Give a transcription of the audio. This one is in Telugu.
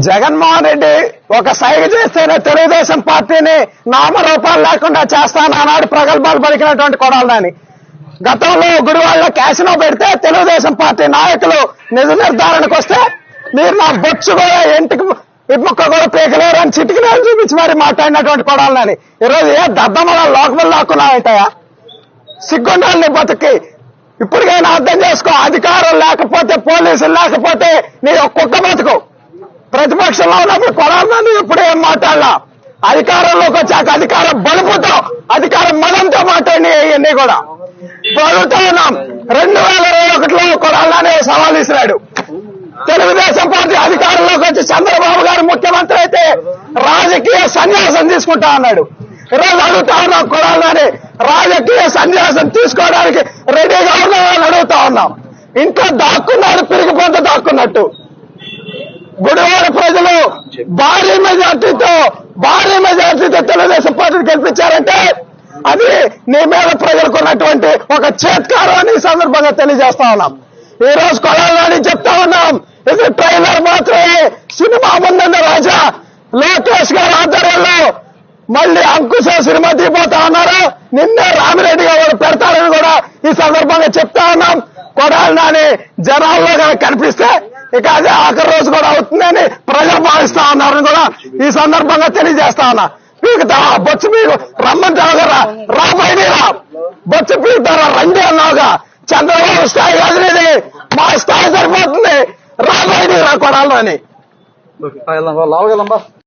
జగన్మోహన్ రెడ్డి ఒక సైగ చేస్తేనే తెలుగుదేశం పార్టీని నామరూపాలు లేకుండా చేస్తాను ఆనాడు ప్రగల్భాలు పలికినటువంటి కొడాలని గతంలో గుడివాడలో క్యాసినో పెడితే తెలుగుదేశం పార్టీ నాయకులు నిజ నిర్ధారణకు వస్తే మీరు నా బొచ్చు కూడా ఇంటికి ముక్క కూడా పీకలేరు అని చిటికిలేరు చూపించి మరి మాట్లాడినటువంటి కొడాలని ఈరోజు ఏ దద్దమల లోకములు లాక్కున్నాయంటాయా? సిగ్గుండాలని బతికి ఇప్పటికైనా అర్థం చేసుకో. అధికారం లేకపోతే పోలీసులు లేకపోతే నీ కుక్క బతుకు. ప్రతిపక్షంలో ఉన్నప్పుడు కొడాలని ఎప్పుడు ఏం మాట్లాడలా, అధికారంలోకి వచ్చాక అధికారం బలుపుతో అధికారం మనంతో మాట్లాడి ఇవన్నీ కూడా అడుగుతా ఉన్నాం. 2021లో కొడాలని సవాల్ ఇస్తున్నాడు. తెలుగుదేశం పార్టీ అధికారంలోకి వచ్చి చంద్రబాబు గారు ముఖ్యమంత్రి అయితే రాజకీయ సన్యాసం తీసుకుంటా అన్నాడు. ఈరోజు అడుగుతా ఉన్నాం, కొడాలని రాజకీయ సన్యాసం తీసుకోవడానికి రెడీగా ఉన్నామని అడుగుతా ఉన్నాం. ఇంట్లో దాక్కున్నాడు, పిరిగిపోతే దాక్కున్నట్టు. గుడివాడ ప్రజలు భారీ మెజార్టీతో తెలుగుదేశం పార్టీని గెలిపించారంటే అది నీ మీద ప్రజలకు ఉన్నటువంటి ఒక చేత్కారం అని ఈ సందర్భంగా తెలియజేస్తా ఉన్నాం. ఈ రోజు కొడాలని చెప్తా ఉన్నాం, ఇది ట్రైలర్ మాత్రమే, సినిమా ముందున్న రాజా లోకేష్ గారి ఆధ్వర్యంలో మళ్ళీ అంకుశ సినిమా తీపోతా ఉన్నారు. నిన్నే రామిరెడ్డి గారు పెడతారని కూడా ఈ సందర్భంగా చెప్తా ఉన్నాం. కొడాలని జనాల్లో కనిపిస్తే ఇక అదే ఆఖరి రోజు కూడా అవుతుందని ప్రజలు భావిస్తా ఉన్నారని కూడా ఈ సందర్భంగా తెలియజేస్తా ఉన్నా. పీకుతా బొచ్చు పీకు రమ్మంటావు కదా, రా బయట బొచ్చు పీకుతారా రండి అన్నావుగా. చంద్రబాబు స్థాయి కాదు ఇది, మా స్థాయి సరిపోతుంది, రా బయట రా కొడాలని.